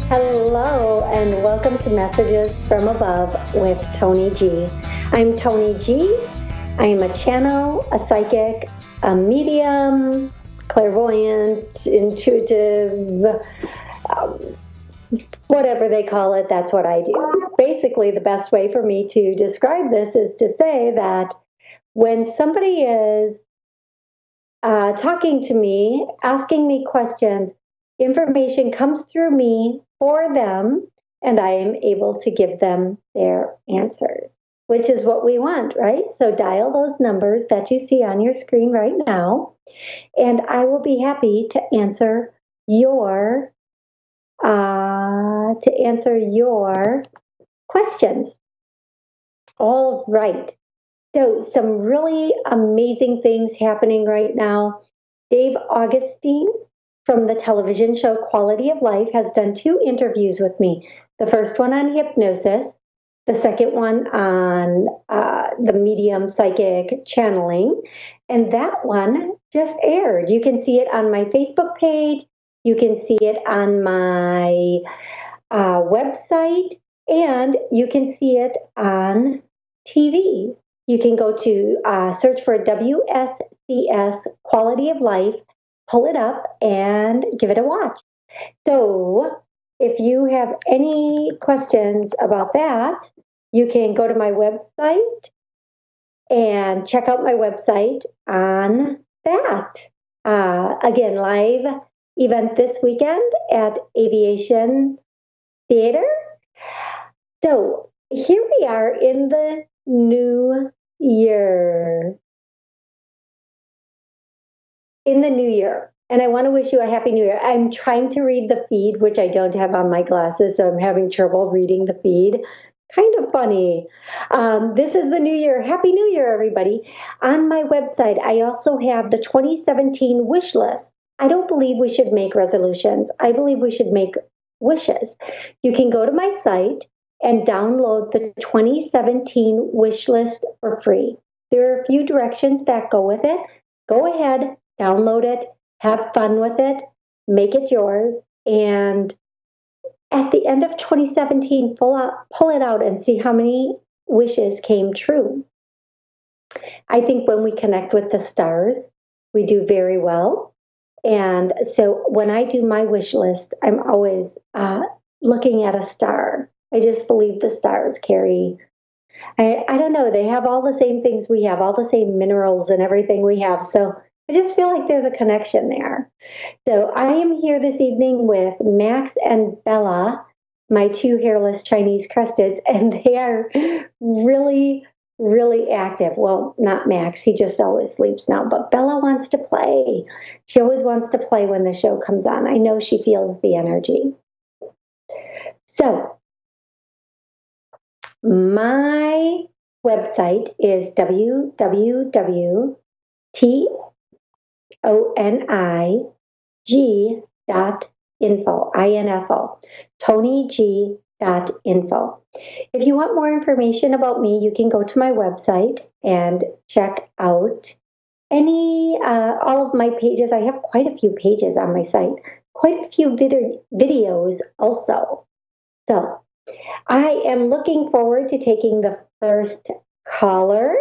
Hello, and welcome to Messages from Above with Toni G. I'm Toni G. I am a channel, a psychic, a medium, clairvoyant, intuitive, whatever they call it, that's what I do. Basically, the best way for me to describe this is to say that when somebody is talking to me, asking me questions, information comes through me for them, and I am able to give them their answers, which is what we want, right? So dial those numbers that you see on your screen right now, and I will be happy to answer your questions. All right. So some really amazing things happening right now. Dave Augustine from the television show Quality of Life has done 2 interviews with me. The first one on hypnosis, the second one on the medium psychic channeling, and that one just aired. You can see it on my Facebook page. You can see it on my website, and you can see it on TV. You can go to search for WSCS Quality of Life, pull it up, and give it a watch. So if you have any questions about that, you can go to my website and check out my website on that. Again, live event this weekend at Aviation Theater. So here we are in the new year. And I want to wish you a happy new year. I'm trying to read the feed, which I don't have on my glasses, so I'm having trouble reading the feed. Kind of funny. This is the new year. Happy New Year, everybody. On my website, I also have the 2017 wish list. I don't believe we should make resolutions. I believe we should make wishes. You can go to my site and download the 2017 wish list for free. There are a few directions that go with it. Go ahead, download it, have fun with it, make it yours, and at the end of 2017, pull it out and see how many wishes came true. I think when we connect with the stars, we do very well. And so when I do my wish list, I'm always looking at a star. I just believe the stars carry, I don't know, they have all the same things we have, all the same minerals and everything we have. So I just feel like there's a connection there. So I am here this evening with Max and Bella, my 2 hairless Chinese crusteds, and they are really, really active. Well, not Max, he just always sleeps now, but Bella wants to play. She always wants to play when the show comes on. I know she feels the energy. So my website is www.tonig.info. INFO. ToniG.info. If you want more information about me, you can go to my website and check out all of my pages. I have quite a few pages on my site, quite a few videos also. So I am looking forward to taking the first caller,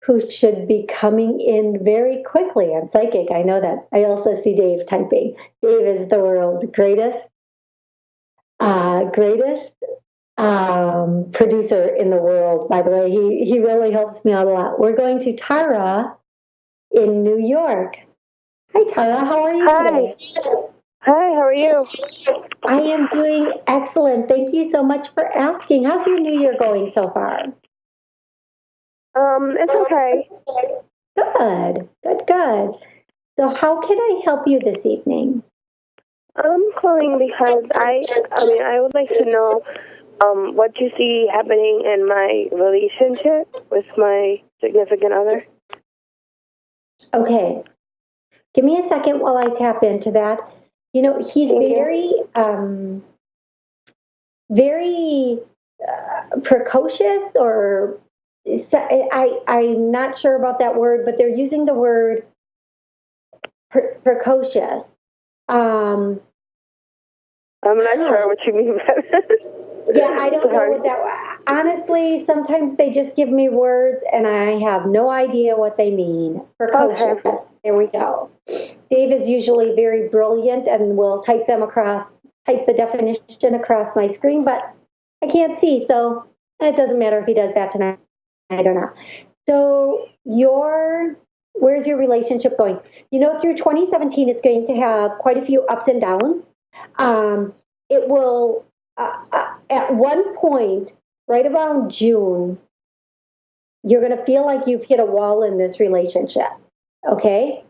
who should be coming in very quickly. I'm psychic, I know that. I also see Dave typing. Dave is the world's greatest producer in the world, by the way. He really helps me out a lot. We're going to Tara in New York. Hi, Tara. How are you today? Hi, how are you? I am doing excellent. Thank you so much for asking. How's your New Year going so far? It's okay. Good. So how can I help you this evening? I'm calling because I would like to know what you see happening in my relationship with my significant other. Okay. Give me a second while I tap into that. You know, he's very precocious, or I'm not sure about that word, but they're using the word precocious. I'm not sure what you mean by that. Yeah, I don't know what that. Honestly, sometimes they just give me words, and I have no idea what they mean. Precocious. Okay. There we go. Dave is usually very brilliant and will type the definition across my screen, but I can't see, so it doesn't matter if he does that tonight or not. So where's your relationship going? Through 2017, it's going to have quite a few ups and downs. It will, at one point, right around June, you're going to feel like you've hit a wall in this relationship. Okay?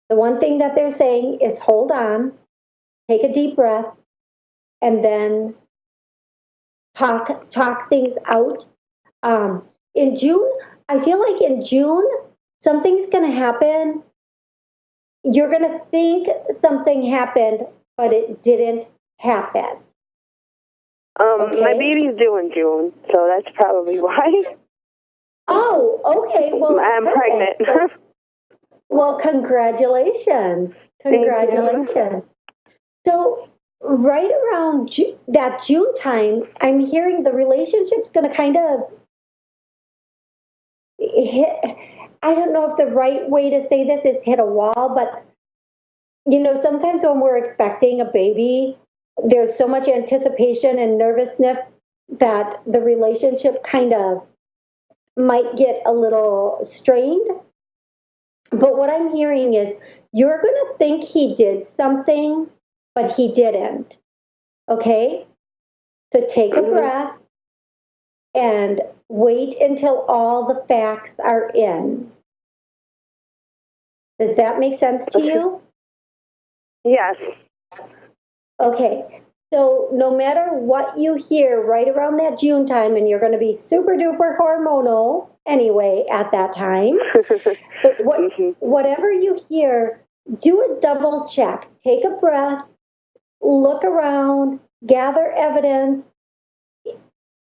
The one thing that they're saying is hold on, take a deep breath, and then talk things out. In June, I feel like in June, something's going to happen. You're going to think something happened, but it didn't happen. Okay? My baby's due in June, so that's probably why. Oh, okay. Well, I'm pregnant. Well, congratulations. Congratulations. So right around that June time, I'm hearing the relationship's going to kind of hit. I don't know if the right way to say this is hit a wall, but sometimes when we're expecting a baby, there's so much anticipation and nervousness that the relationship kind of might get a little strained. But what I'm hearing is you're going to think he did something, but he didn't. Okay? So take a breath and wait until all the facts are in. Does that make sense to you? Yes. Okay. So no matter what you hear right around that June time, and you're going to be super duper hormonal anyway at that time, but whatever you hear, do a double check. Take a breath, look around, gather evidence.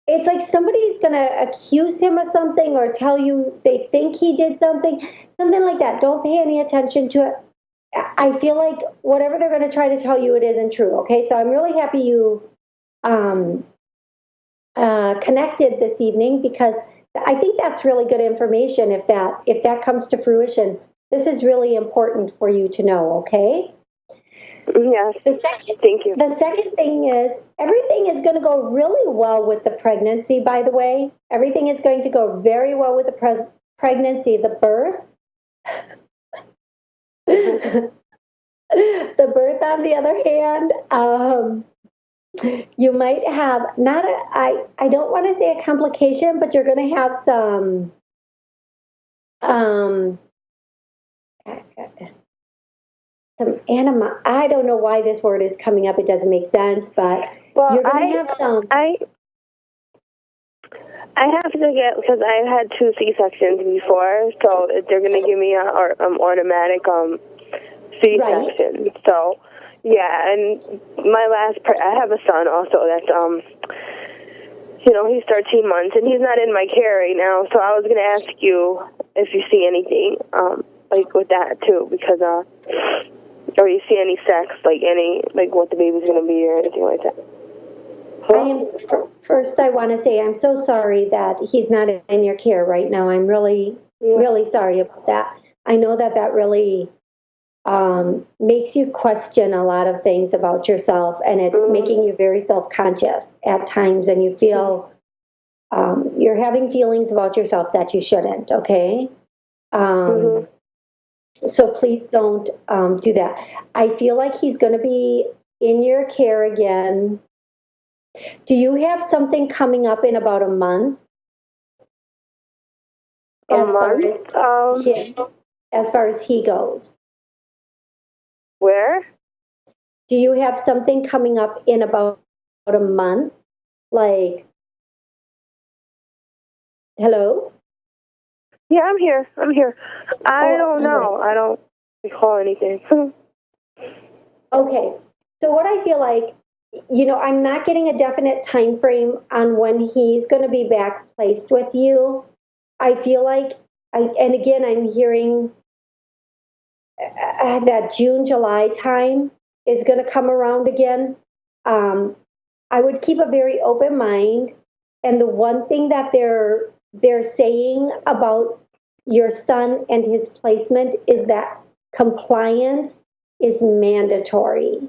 It's like somebody's going to accuse him of something or tell you they think he did something like that. Don't pay any attention to it. I feel like whatever they're going to try to tell you, it isn't true. Okay, so I'm really happy you connected this evening, because I think that's really good information. If that comes to fruition, this is really important for you to know. Okay. Yes. Thank you. The second thing is everything is going to go really well with the pregnancy. By the way, everything is going to go very well with the pregnancy, the birth. The birth, on the other hand, you might have I don't want to say a complication, but you're going to have some anima. I don't know why this word is coming up. It doesn't make sense, but you're going to have some. I have to get, because I've had 2 C-sections before, so they're going to give me an automatic C-section. Right. So, yeah, and my I have a son also that's, he's 13 months, and he's not in my care right now, so I was going to ask you if you see anything, like with that too, because, or you see any sex, like what the baby's going to be or anything like that. First, I want to say I'm so sorry that he's not in your care right now. I'm really, really sorry about that. I know that really makes you question a lot of things about yourself, and it's making you very self-conscious at times, and you feel you're having feelings about yourself that you shouldn't, okay? So please don't do that. I feel like he's going to be in your care again. Do you have something coming up in about a month? As far as he goes. Where? Do you have something coming up in about a month? Like, hello? Yeah, I'm here. I don't know. I don't recall anything. Okay. So what I feel like, I'm not getting a definite time frame on when he's going to be back placed with you. I feel like, and again, I'm hearing that June, July time is going to come around again. I would keep a very open mind. And the one thing that they're saying about your son and his placement is that compliance is mandatory.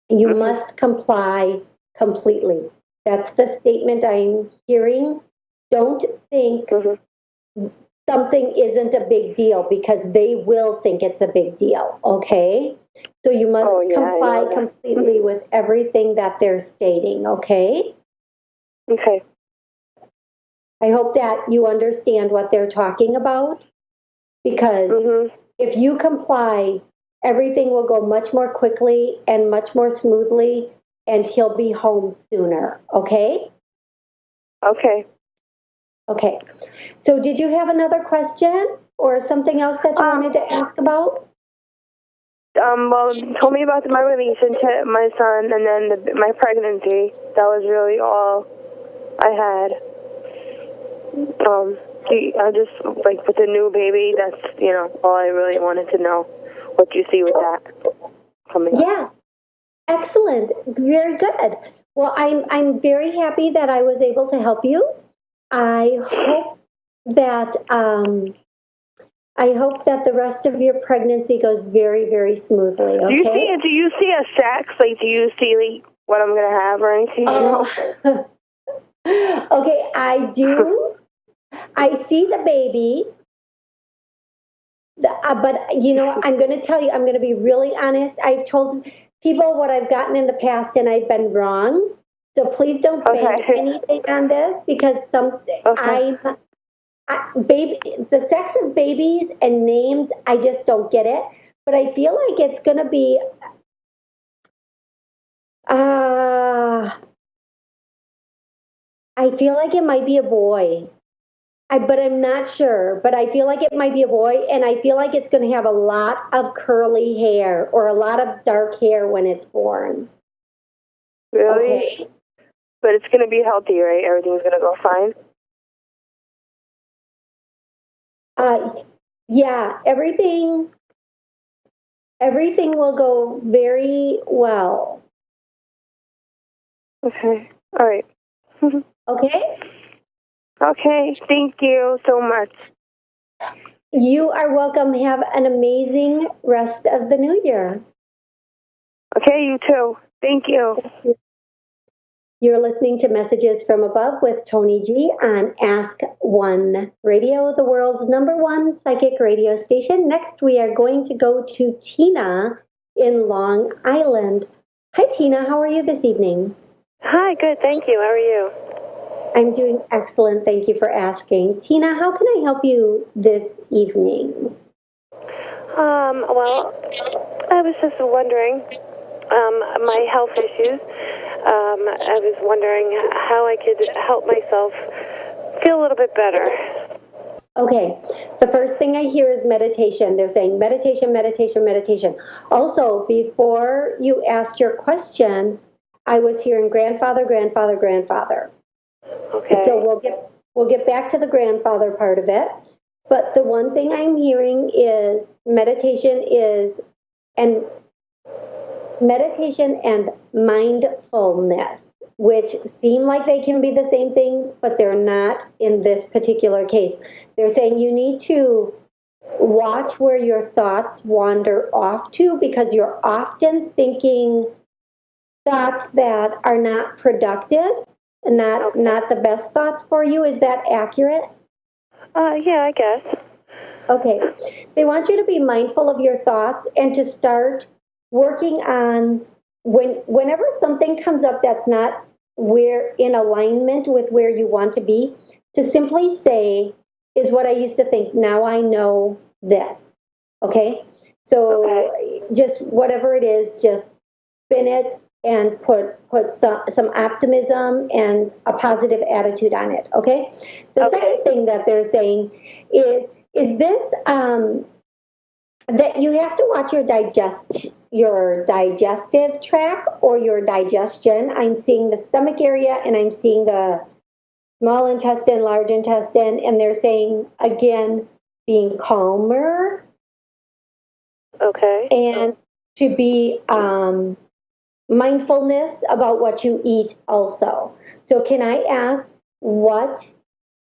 You must comply completely. That's the statement I'm hearing. Don't think something isn't a big deal, because they will think it's a big deal, okay? So you must comply completely with everything that they're stating, okay? Okay. I hope that you understand what they're talking about, because if you comply, everything will go much more quickly and much more smoothly, and he'll be home sooner, okay? Okay. Okay. So did you have another question or something else that you wanted to ask about? Well, told me about my relationship, my son, and then my pregnancy. That was really all I had. I just, like, with the new baby, that's, all I really wanted to know. What you see with that coming up. Yeah. Excellent. Very good. Well, I'm very happy that I was able to help you. I hope that the rest of your pregnancy goes very, very smoothly. Okay. Do you see a sex? Like, do you see, like, what I'm gonna have or anything? Okay, I do. I see the baby. But I'm going to tell you, I'm going to be really honest. I've told people what I've gotten in the past, and I've been wrong. So please don't bank anything on this, because the sex of babies and names, I just don't get it. But I feel like it's going to be, I feel like it might be a boy. But I'm not sure. But I feel like it might be a boy, and I feel like it's going to have a lot of curly hair or a lot of dark hair when it's born. Really? Okay. But it's going to be healthy, right? Everything's going to go fine? Yeah, everything will go very well. Okay. All right. Okay? Okay. Thank you so much. You are welcome. Have an amazing rest of the new year. Okay, you too. Thank you. You're listening to Messages from Above with Toni G on Ask One Radio, the world's #1 psychic radio station. Next, we are going to go to Tina in Long Island. Hi, Tina. How are you this evening? Hi, good. Thank you. How are you? I'm doing excellent. Thank you for asking. Tina, how can I help you this evening? Well, I was just wondering, my health issues. I was wondering how I could help myself feel a little bit better. Okay. The first thing I hear is meditation. They're saying meditation, meditation, meditation. Also, before you asked your question, I was hearing grandfather, grandfather, grandfather. Okay. So we'll get back to the grandfather part of it. But the one thing I'm hearing is meditation and mindfulness, which seem like they can be the same thing, but they're not in this particular case. They're saying you need to watch where your thoughts wander off to, because you're often thinking thoughts that are not productive, not the best thoughts for you. Is that accurate? Yeah, I guess. Okay. They want you to be mindful of your thoughts and to start working on whenever something comes up that's not in alignment with where you want to be, to simply say, is what I used to think, now I know this. Okay? So just whatever it is, just spin it and put some optimism and a positive attitude on it. Okay? The second thing that they're saying is this that you have to watch your digestive tract or your digestion. I'm seeing the stomach area, and I'm seeing the small intestine, large intestine, and they're saying, again, being calmer. Okay. And to be mindfulness about what you eat also. So can I ask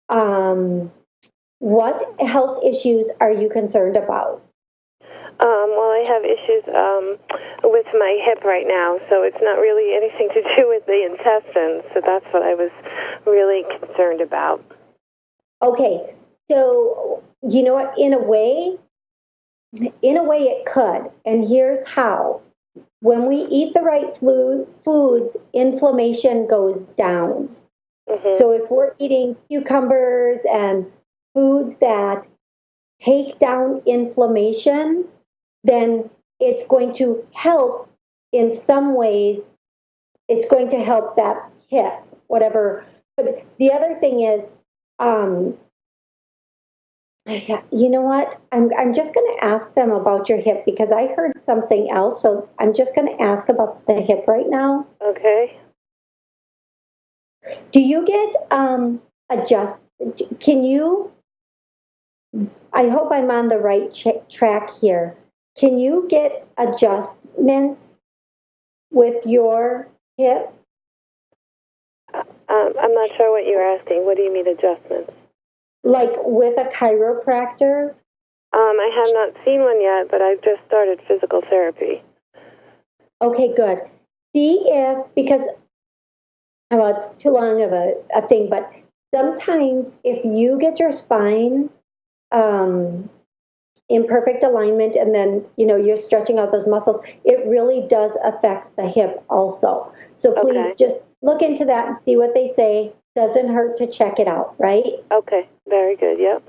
um, what health issues are you concerned about? Well, I have issues with my hip right now, so it's not really anything to do with the intestines. So that's what I was really concerned about. Okay, so you know what? In a way, it could. And here's how. When we eat the right foods, inflammation goes down. Mm-hmm. So if we're eating cucumbers and foods that take down inflammation, then it's going to help in some ways. It's going to help that hip, whatever. But the other thing is, um, you know what? I'm just going to ask them about your hip because I heard something else. So I'm just going to ask about the hip right now. Okay. Do you get adjust? Can you? I hope I'm on the right track here. Can you get adjustments with your hip? I'm not sure what you're asking. What do you mean adjustments? Like with a chiropractor? I have not seen one yet, but I've just started physical therapy. Okay, good. See if, because, well, it's too long of a thing, but sometimes if you get your spine in perfect alignment and then, you're stretching out those muscles, it really does affect the hip also. So please just look into that and see what they say. Doesn't hurt to check it out, right? Okay, very good, yep.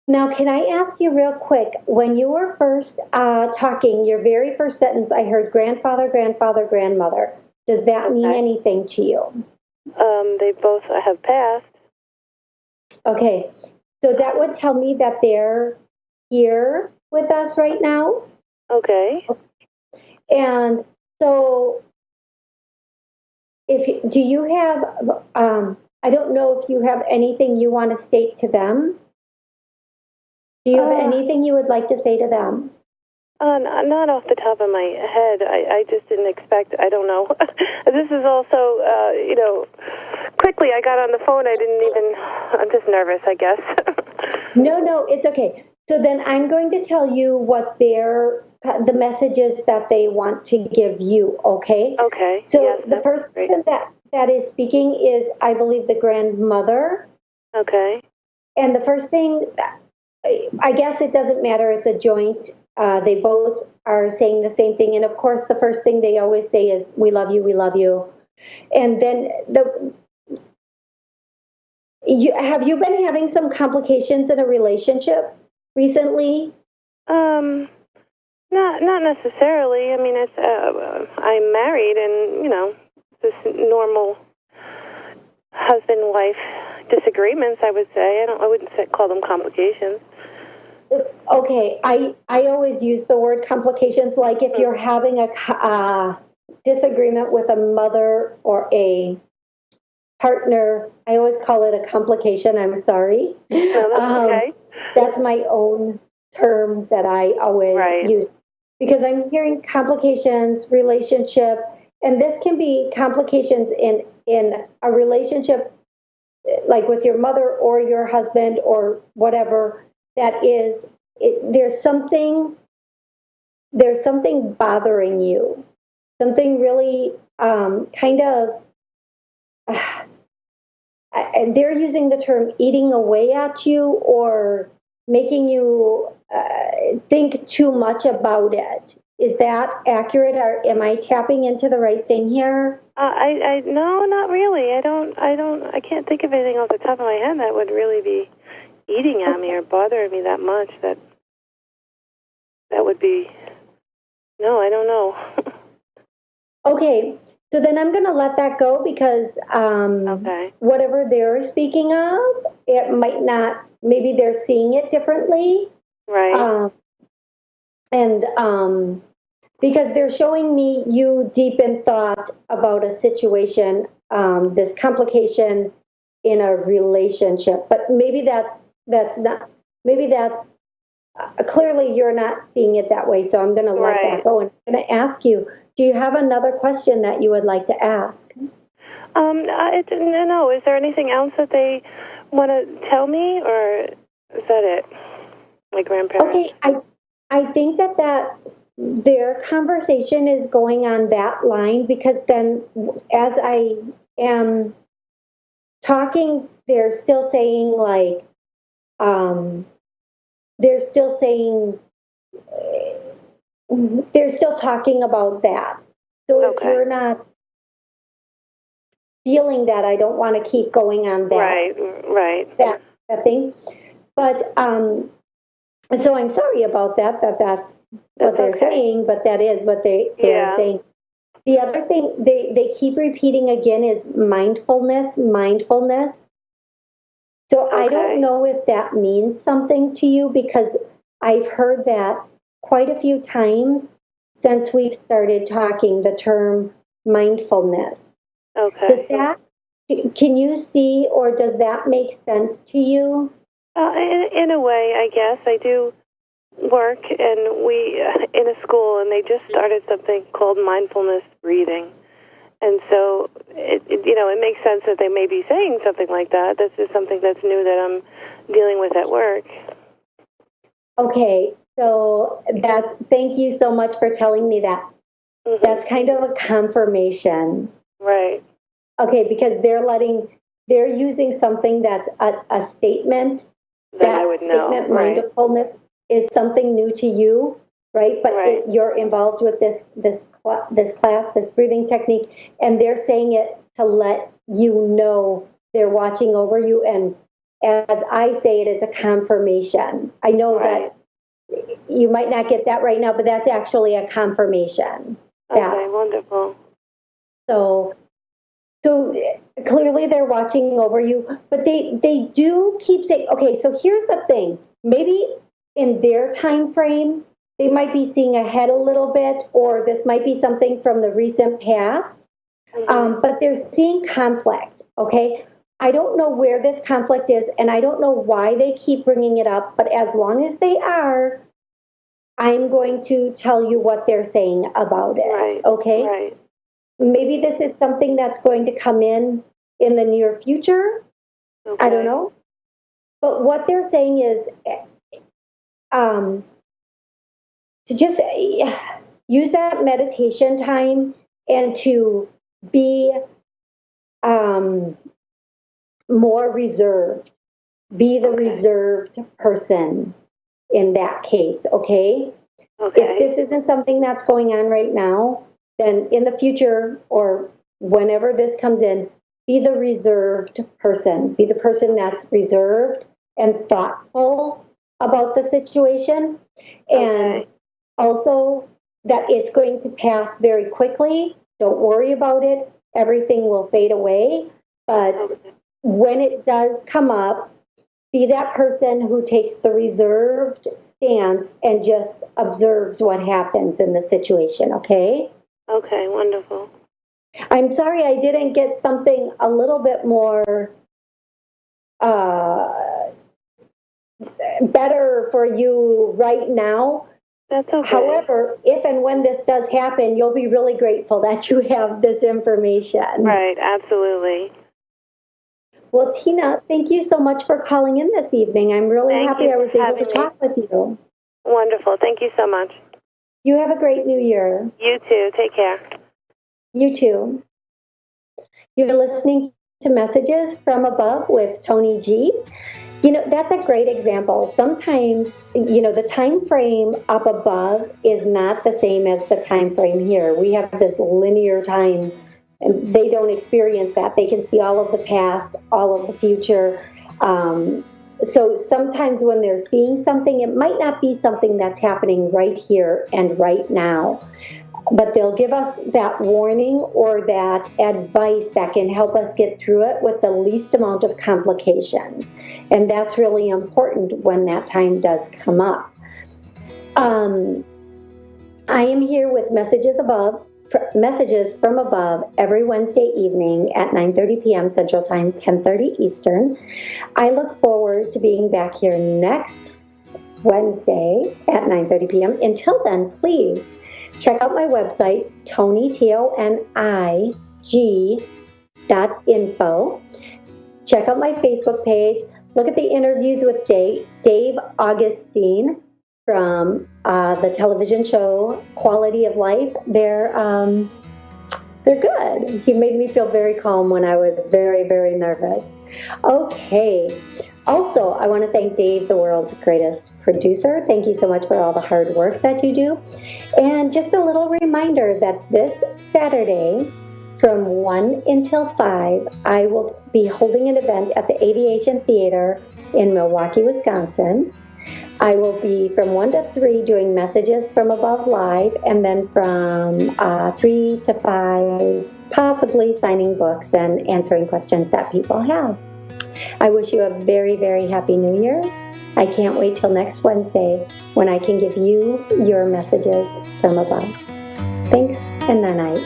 Now, can I ask you real quick, when you were first talking, your very first sentence, I heard grandfather, grandfather, grandmother. Does that mean anything to you? They both have passed. Okay, so that would tell me that they're here with us right now. Okay. And so, do you have, I don't know if you have anything you want to state to them. Do you have anything you would like to say to them? Not off the top of my head. I just didn't expect, I don't know. This is also, quickly I got on the phone. I'm just nervous, I guess. No, it's okay. So then I'm going to tell you what the messages that they want to give you, okay? Okay. So yes, the first person that is speaking is, I believe, the grandmother. Okay. And the first thing, I guess it doesn't matter, it's a joint. They both are saying the same thing. And of course, the first thing they always say is, we love you, we love you. And then have you been having some complications in a relationship recently? Not necessarily. I mean, it's I'm married, and this normal husband-wife disagreements. I would say I wouldn't call them complications. Okay, I always use the word complications. Like if you're having a disagreement with a mother or a partner, I always call it a complication. I'm sorry. No, that's okay. That's my own term that I always use because I'm hearing complications, relationship, and this can be complications in a relationship, like with your mother or your husband or whatever. That is, there's something bothering you, something really kind of. They're using the term eating away at you or making you think too much about it. Is that accurate, or am I tapping into the right thing here? No, not really. I can't think of anything off the top of my head that would really be eating at me or bothering me that much. That would be, no, I don't know. Okay. So then I'm going to let that go because whatever they're speaking of, it might not, maybe they're seeing it differently. Right. Because they're showing me you deep in thought about a situation, this complication in a relationship. But maybe that's not, maybe that's, clearly you're not seeing it that way. So I'm going to let that go. And I'm going to ask you, do you have another question that you would like to ask? No. Is there anything else that they want to tell me, or is that it? My grandparents. Okay, I think that their conversation is going on that line, because then as I am talking, they're still saying like, they're still saying, they're still talking about that. So if you're not feeling that, I don't want to keep going on that. That thing. But so I'm sorry about that. That's what they're saying, but that is what they're saying. The other thing they keep repeating again is mindfulness. So I don't know if that means something to you, because I've heard that quite a few times since we've started talking, the term mindfulness. Okay. Can you see, or does that make sense to you? In a way, I guess. I do work in a school, and they just started something called mindfulness breathing. And so, it makes sense that they may be saying something like that. This is something that's new that I'm dealing with at work. Okay, so thank you so much for telling me that. Mm-hmm. That's kind of a confirmation. Right. Okay, because they're using something that's a statement. That I would know. Statement, mindfulness, is something new to you, right? But you're involved with this class, this breathing technique, and they're saying it to let you know they're watching over you. And as I say it, it's a confirmation. I know that you might not get that right now, but that's actually a confirmation. Okay, wonderful. So clearly they're watching over you, but they do keep saying, okay, so here's the thing. Maybe in their time frame, they might be seeing ahead a little bit, or this might be something from the recent past, but they're seeing conflict, okay? I don't know where this conflict is, and I don't know why they keep bringing it up, but as long as they are, I'm going to tell you what they're saying about it, okay? Right. Maybe this is something that's going to come in the near future. Okay. I don't know. But what they're saying is to just use that meditation time and to be more reserved. Be the reserved person in that case, okay? If this isn't something that's going on right now, then in the future, or whenever this comes in, be the reserved person. Be the person that's reserved and thoughtful about the situation. And also that it's going to pass very quickly. Don't worry about it. Everything will fade away. But when it does come up, be that person who takes the reserved stance and just observes what happens in the situation, okay? Okay, wonderful. I'm sorry I didn't get something a little bit more better for you right now. That's okay. However, if and when this does happen, you'll be really grateful that you have this information. Right, absolutely. Well, Tina, thank you so much for calling in this evening. I'm really happy I was able to talk with you. Wonderful. Thank you so much. You have a great New Year. You too. Take care. You too. You're listening to Messages from Above with Toni G. That's a great example. Sometimes, the time frame up above is not the same as the time frame here. We have this linear time, and they don't experience that. They can see all of the past, all of the future. So sometimes when they're seeing something, it might not be something that's happening right here and right now. But they'll give us that warning or that advice that can help us get through it with the least amount of complications. And that's really important when that time does come up. I am here with Messages from Above every Wednesday evening at 9:30 p.m. Central Time, 10:30 Eastern. I look forward to being back here next Wednesday at 9:30 p.m. Until then, please Check out my website, Toni, TONIG.info. Check out my Facebook page. Look at the interviews with Dave Augustine from the television show Quality of Life. They're good. He made me feel very calm when I was very, very nervous. Okay. Also, I want to thank Dave, the world's greatest producer. Thank you so much for all the hard work that you do. And just a little reminder that this Saturday, from 1 until 5, I will be holding an event at the Aviation Theater in Milwaukee, Wisconsin. I will be from 1 to 3 doing Messages from Above Live, and then from 3 to 5, possibly signing books and answering questions that people have. I wish you a very, very happy New Year. I can't wait till next Wednesday when I can give you your messages from above. Thanks, and night.